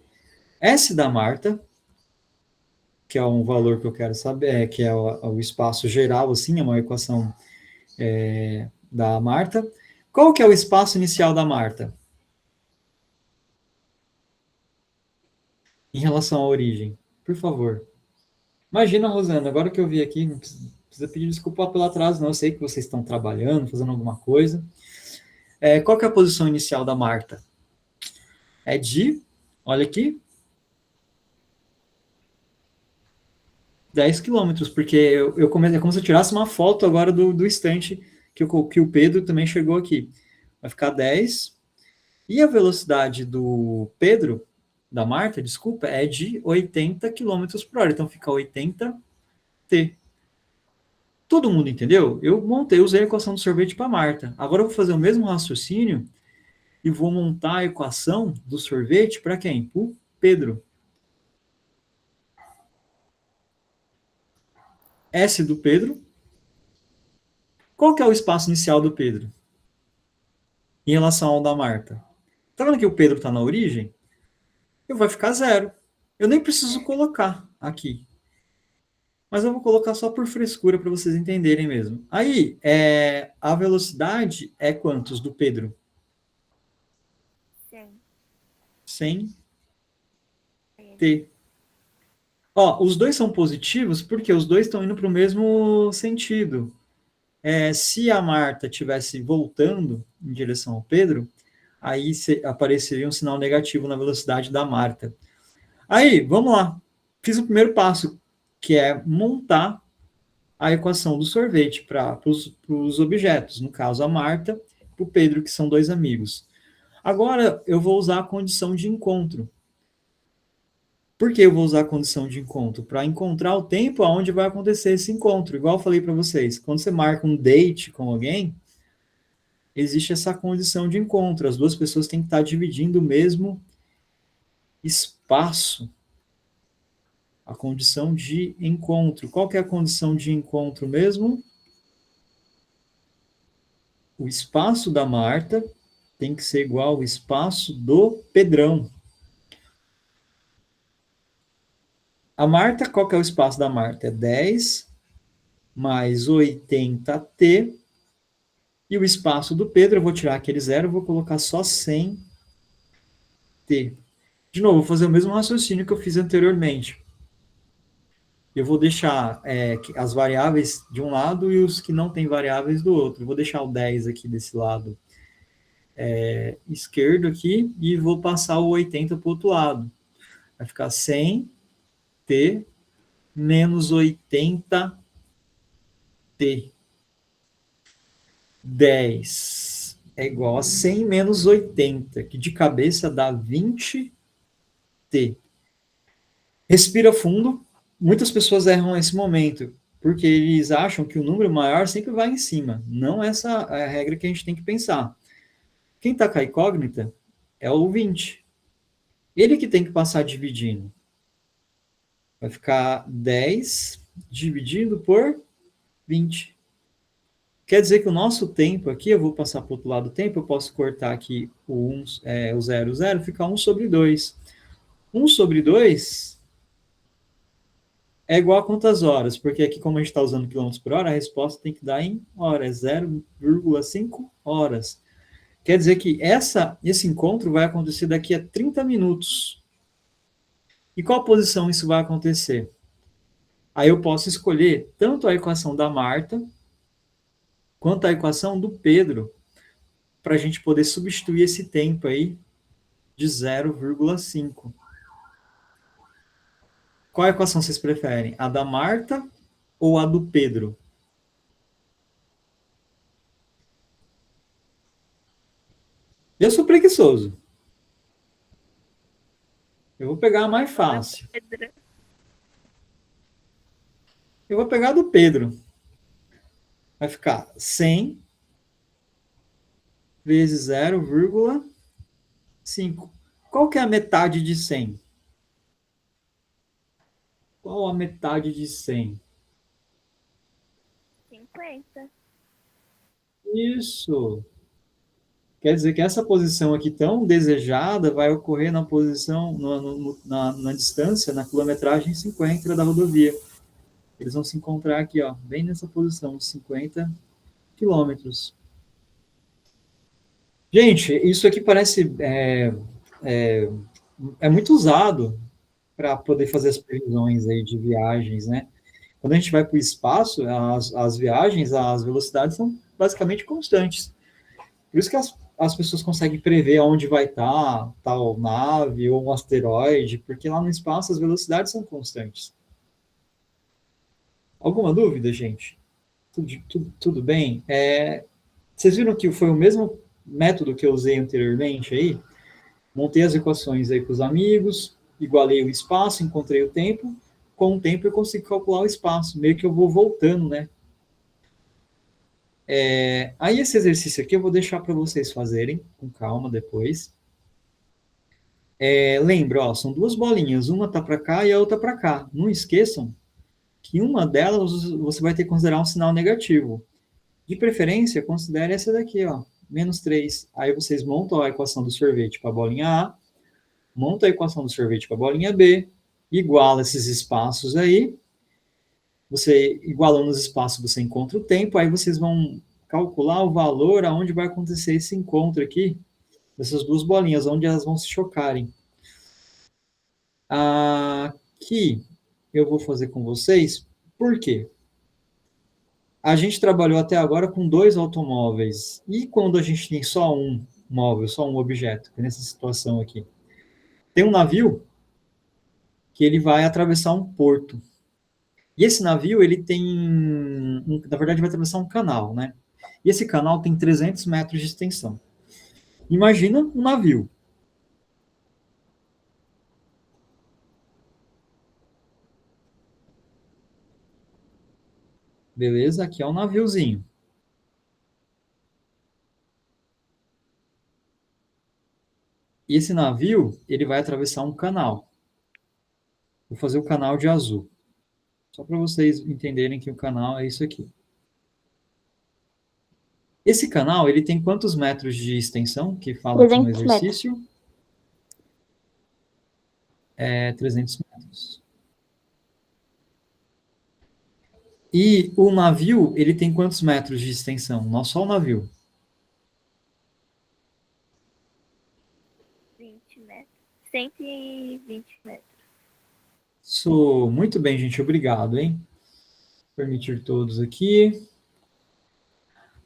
S da Marta, que é um valor que eu quero saber, que é o espaço geral, assim, é uma equação da Marta. Qual que é o espaço inicial da Marta? Em relação à origem, por favor. Imagina, Rosana, agora que eu vi aqui, não precisa pedir desculpa pelo atraso, não. Eu sei que vocês estão trabalhando, fazendo alguma coisa. Qual que é a posição inicial da Marta? É de, olha aqui, 10 quilômetros, porque eu comecei, é como se eu tirasse uma foto agora do instante que o Pedro também chegou aqui. Vai ficar 10. E a velocidade do Pedro, da Marta, desculpa, é de 80 quilômetros por hora. Então fica 80 T. Todo mundo entendeu? Eu usei a equação do sorvete para Marta. Agora eu vou fazer o mesmo raciocínio e vou montar a equação do sorvete para quem? Para o Pedro. S do Pedro. Qual que é o espaço inicial do Pedro? Em relação ao da Marta. Tá vendo que o Pedro está na origem? Eu vai ficar 0. Eu nem preciso colocar aqui. Mas eu vou colocar só por frescura para vocês entenderem mesmo. Aí, a velocidade é quantos do Pedro? 100. 100 T. Ó, os dois são positivos porque os dois estão indo para o mesmo sentido. Se a Marta estivesse voltando em direção ao Pedro, aí apareceria um sinal negativo na velocidade da Marta. Aí, vamos lá. Fiz o primeiro passo, que é montar a equação do sorvete para os objetos, no caso a Marta e o Pedro, que são dois amigos. Agora eu vou usar a condição de encontro. Por que eu vou usar a condição de encontro? Para encontrar o tempo aonde vai acontecer esse encontro. Igual eu falei para vocês, quando você marca um date com alguém, existe essa condição de encontro. As duas pessoas têm que estar dividindo o mesmo espaço. A condição de encontro. Qual que é a condição de encontro mesmo? O espaço da Marta tem que ser igual ao espaço do Pedrão. A Marta, qual que é o espaço da Marta? É 10 mais 80T. E o espaço do Pedro, eu vou tirar aquele 0, vou colocar só 100T. De novo, vou fazer o mesmo raciocínio que eu fiz anteriormente. Eu vou deixar as variáveis de um lado e os que não têm variáveis do outro. Eu vou deixar o 10 aqui desse lado esquerdo aqui e vou passar o 80 para o outro lado. Vai ficar 100T menos 80T. 10 é igual a 100 menos 80, que de cabeça dá 20t. Respira fundo. Muitas pessoas erram nesse momento, porque eles acham que o número maior sempre vai em cima. Não essa é a regra que a gente tem que pensar. Quem está com a incógnita é o 20. Ele que tem que passar dividindo. Vai ficar 10 dividido por 20. Quer dizer que o nosso tempo aqui, eu vou passar para o outro lado do tempo, eu posso cortar aqui o 0, fica 1 sobre 2. 1 sobre 2 é igual a quantas horas? Porque aqui, como a gente está usando quilômetros por hora, a resposta tem que dar em horas, 0,5 horas. Quer dizer que esse encontro vai acontecer daqui a 30 minutos. E qual posição isso vai acontecer? Aí eu posso escolher tanto a equação da Marta quanto a equação do Pedro, para a gente poder substituir esse tempo aí de 0,5. Qual equação vocês preferem? A da Marta ou a do Pedro? Eu sou preguiçoso. Eu vou pegar a mais fácil. Pedro. Eu vou pegar a do Pedro. Vai ficar 100 vezes 0,5. Qual que é a metade de 100? Qual a metade de 100? 50. Isso. Quer dizer que essa posição aqui tão desejada vai ocorrer na posição, na distância, na quilometragem 50 da rodovia. Eles vão se encontrar aqui, ó, bem nessa posição, 50 quilômetros. Gente, isso aqui parece muito usado para poder fazer as previsões aí de viagens, né? Quando a gente vai para o espaço, as viagens, as velocidades são basicamente constantes. Por isso que as pessoas conseguem prever onde vai estar tal nave ou um asteroide, porque lá no espaço as velocidades são constantes. Alguma dúvida, gente? Tudo bem? Vocês viram que foi o mesmo método que eu usei anteriormente aí? Montei as equações aí com os amigos, igualei o espaço, encontrei o tempo. Com o tempo eu consigo calcular o espaço, meio que eu vou voltando, né? Aí esse exercício aqui eu vou deixar para vocês fazerem com calma depois. Lembra, ó, são duas bolinhas, uma tá para cá e a outra para cá. Não esqueçam que uma delas você vai ter que considerar um sinal negativo. De preferência, considere essa daqui, ó, -3. Aí vocês montam a equação do sorvete para a bolinha A, montam a equação do sorvete para a bolinha B, iguala esses espaços aí. Você, igualando os espaços, você encontra o tempo, aí vocês vão calcular o valor aonde vai acontecer esse encontro aqui, dessas duas bolinhas, onde elas vão se chocarem. Aqui eu vou fazer com vocês, por quê? A gente trabalhou até agora com 2 automóveis, e quando a gente tem só um móvel, só um objeto, nessa situação aqui, tem um navio que ele vai atravessar um porto. E esse navio, ele tem, na verdade, vai atravessar um canal, né? E esse canal tem 300 metros de extensão. Imagina um navio. Beleza? Aqui é um naviozinho. E esse navio, ele vai atravessar um canal. Vou fazer o canal de azul. Só para vocês entenderem que o canal é isso aqui. Esse canal, ele tem quantos metros de extensão, que fala aqui no 300 metros. exercício? 300 metros. E o navio, ele tem quantos metros de extensão? Não só o navio. 20 metros. 120 metros. Isso, muito bem, gente, obrigado, hein? Permitir todos aqui.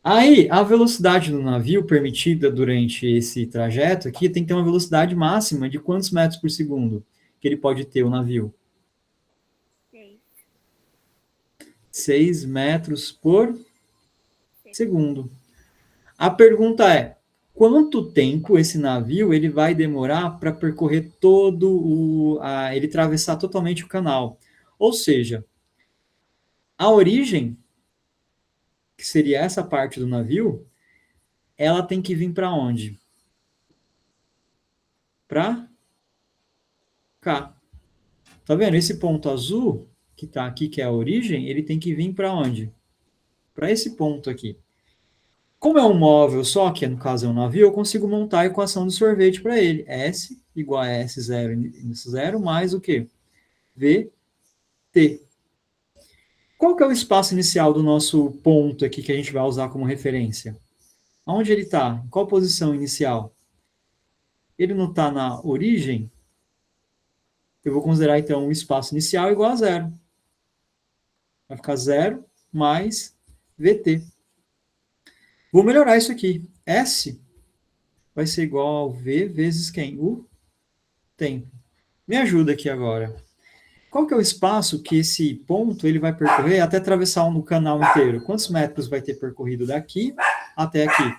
Aí, a velocidade do navio permitida durante esse trajeto aqui tem que ter uma velocidade máxima de quantos metros por segundo que ele pode ter, o navio? 6. 6 metros por segundo. A pergunta é, quanto tempo esse navio ele vai demorar para percorrer ele atravessar totalmente o canal? Ou seja, a origem, que seria essa parte do navio, ela tem que vir para onde? Para cá. Tá vendo? Esse ponto azul, que está aqui, que é a origem, ele tem que vir para onde? Para esse ponto aqui. Como é um móvel só, que no caso é um navio, eu consigo montar a equação do sorvete para ele. S igual a S0 início zero mais o quê? VT. Qual que é o espaço inicial do nosso ponto aqui que a gente vai usar como referência? Onde ele está? Qual posição inicial? Ele não está na origem? Eu vou considerar, então, o espaço inicial igual a zero. Vai ficar zero mais VT. Vou melhorar isso aqui. S vai ser igual ao V vezes quem? O tempo. Me ajuda aqui agora. Qual que é o espaço que esse ponto ele vai percorrer até atravessar o canal inteiro? Quantos metros vai ter percorrido daqui até aqui?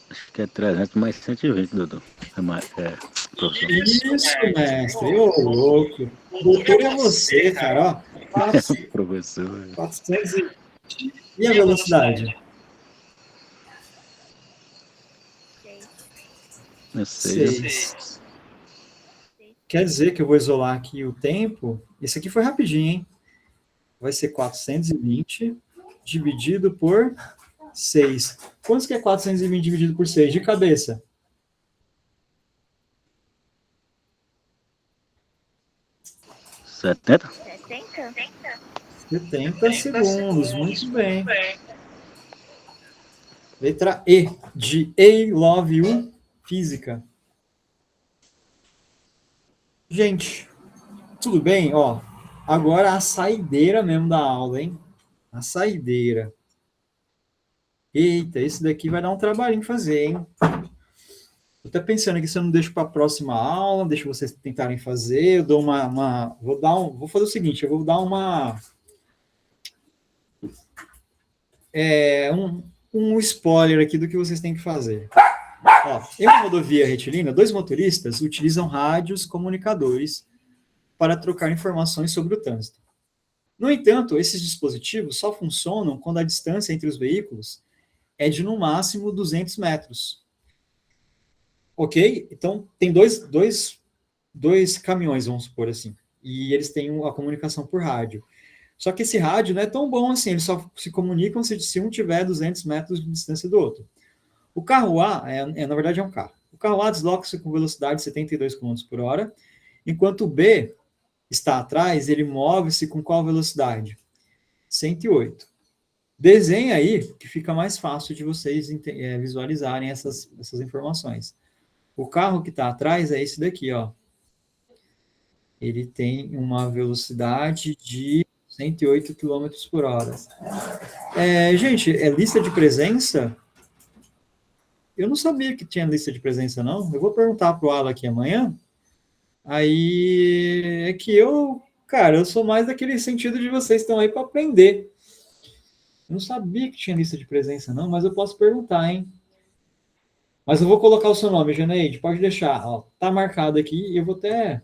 Acho que é 300 mais 120, Dudu. Professor. Isso, mestre. Ô, louco. Doutor é você, cara. Ó, Professor. 420. E a velocidade? Eu sei. 6. Quer dizer que eu vou isolar aqui o tempo. Esse aqui foi rapidinho, hein? Vai ser 420 dividido por 6. Quantos que é 420 dividido por 6? De cabeça. 70? 70 segundos. Muito bem. Letra E, de I Love You, física. Gente, tudo bem? Ó, agora a saideira mesmo da aula, hein? A saideira. Eita, esse daqui vai dar um trabalhinho fazer, hein? Tô até pensando aqui se eu não deixo para a próxima aula, deixo vocês tentarem fazer, eu dou vou fazer o seguinte, eu vou dar um spoiler aqui do que vocês têm que fazer. Ó, em uma rodovia retilínea, 2 motoristas utilizam rádios comunicadores para trocar informações sobre o trânsito. No entanto, esses dispositivos só funcionam quando a distância entre os veículos é de, no máximo, 200 metros. Ok? Então, tem dois caminhões, vamos supor assim, e eles têm a comunicação por rádio. Só que esse rádio não é tão bom assim, eles só se comunicam se um tiver 200 metros de distância do outro. O carro A, na verdade, é um carro. O carro A desloca-se com velocidade de 72 km por hora, enquanto o B está atrás, ele move-se com qual velocidade? 108. Desenha aí, que fica mais fácil de vocês visualizarem essas informações. O carro que está atrás é esse daqui, ó. Ele tem uma velocidade de 108 km por hora. Gente, lista de presença? Eu não sabia que tinha lista de presença, não. Eu vou perguntar para o Alan aqui amanhã. Aí é que eu sou mais daquele sentido de vocês estão aí para aprender. Eu não sabia que tinha lista de presença, não, mas eu posso perguntar, hein? Mas eu vou colocar o seu nome, Janeide, pode deixar. Ó, tá marcado aqui e eu vou até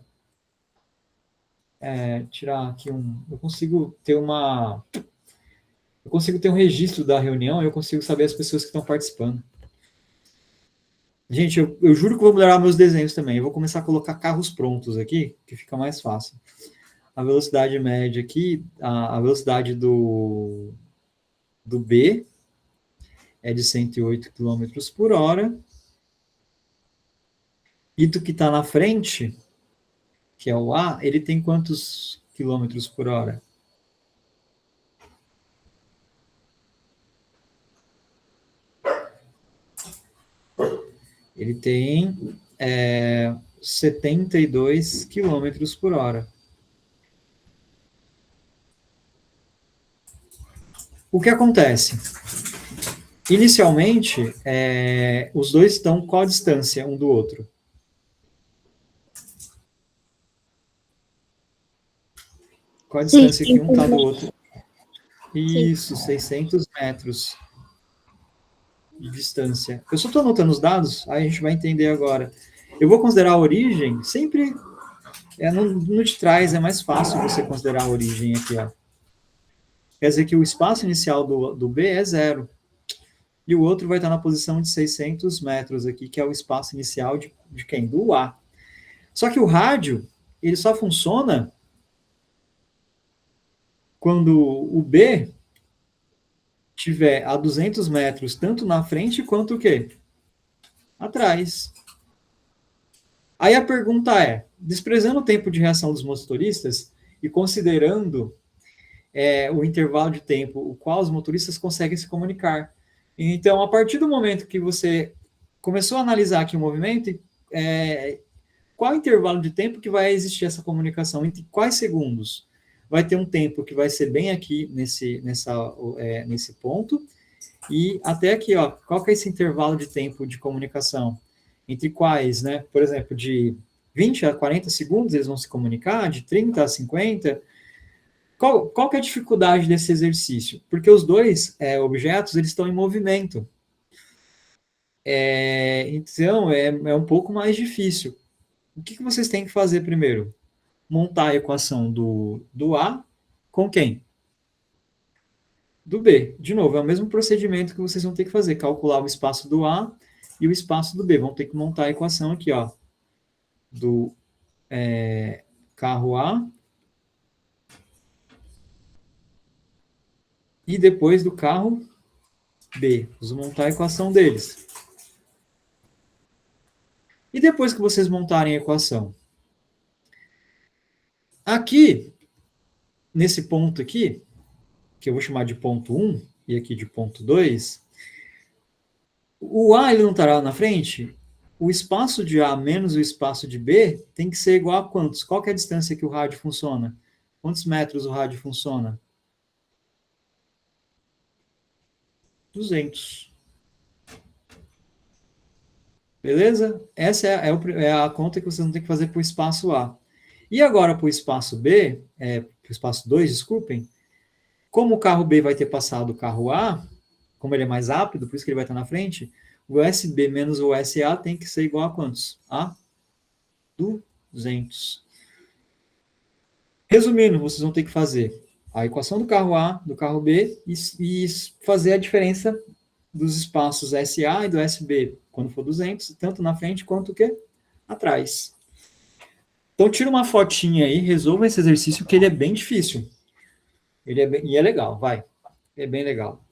tirar aqui eu consigo ter um registro da reunião e eu consigo saber as pessoas que estão participando. Gente, eu juro que vou melhorar meus desenhos também. Eu vou começar a colocar carros prontos aqui, que fica mais fácil. A velocidade média aqui, a velocidade do B é de 108 km por hora. E do que está na frente, que é o A, ele tem quantos quilômetros por hora? Ele tem 72 quilômetros por hora. O que acontece? Inicialmente, os dois estão qual a distância um do outro? Qual a distância que um está do outro? Isso, 600 metros de distância. Eu só estou anotando os dados, aí a gente vai entender agora. Eu vou considerar a origem, sempre no de trás é mais fácil você considerar a origem aqui, ó. Quer dizer que o espaço inicial do B é 0. E o outro vai estar na posição de 600 metros aqui, que é o espaço inicial de quem? Do A. Só que o rádio, ele só funciona quando o B tiver a 200 metros, tanto na frente quanto o quê? Atrás. Aí a pergunta é, desprezando o tempo de reação dos motoristas e considerando o intervalo de tempo o qual os motoristas conseguem se comunicar. Então, a partir do momento que você começou a analisar aqui o movimento, qual intervalo de tempo que vai existir essa comunicação? Entre quais segundos? Vai ter um tempo que vai ser bem aqui nesse ponto, e até aqui, ó, qual que é esse intervalo de tempo de comunicação? Entre quais, né? Por exemplo, de 20 a 40 segundos eles vão se comunicar, de 30 a 50. Qual que é a dificuldade desse exercício? Porque os dois objetos eles estão em movimento. Então, é um pouco mais difícil. O que vocês têm que fazer primeiro? Montar a equação do A com quem? Do B. De novo, é o mesmo procedimento que vocês vão ter que fazer, calcular o espaço do A e o espaço do B. Vão ter que montar a equação aqui, ó, do carro A e depois do carro B. Vamos montar a equação deles. E depois que vocês montarem a equação, aqui, nesse ponto aqui, que eu vou chamar de ponto 1, e aqui de ponto 2, o A ele não estará na frente? O espaço de A menos o espaço de B tem que ser igual a quantos? Qual que é a distância que o rádio funciona? Quantos metros o rádio funciona? 200. Beleza? Essa é a conta que vocês vão ter que fazer para o espaço A. E agora para o espaço B, para o espaço 2, desculpem, como o carro B vai ter passado o carro A, como ele é mais rápido, por isso que ele vai estar na frente, o SB menos o SA tem que ser igual a quantos? A 200. Resumindo, vocês vão ter que fazer a equação do carro A, do carro B, e fazer a diferença dos espaços SA e do SB, quando for 200, tanto na frente quanto o quê? Atrás. Então, tira uma fotinha aí, resolva esse exercício, que ele é bem difícil. E é legal, vai. É bem legal.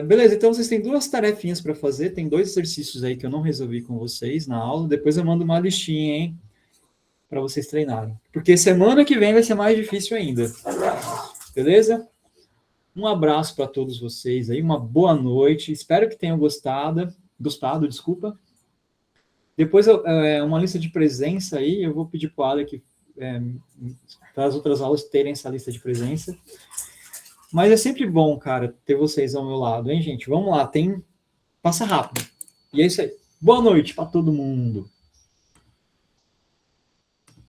Beleza, então vocês têm duas tarefinhas para fazer, tem 2 exercícios aí que eu não resolvi com vocês na aula, depois eu mando uma listinha, hein, para vocês treinarem. Porque semana que vem vai ser mais difícil ainda. Beleza? Um abraço para todos vocês aí, uma boa noite, espero que tenham gostado, desculpa. Depois, uma lista de presença aí, eu vou pedir para o Alec para as outras aulas terem essa lista de presença. Mas é sempre bom, cara, ter vocês ao meu lado, hein, gente? Vamos lá, passa rápido. E é isso aí. Boa noite para todo mundo.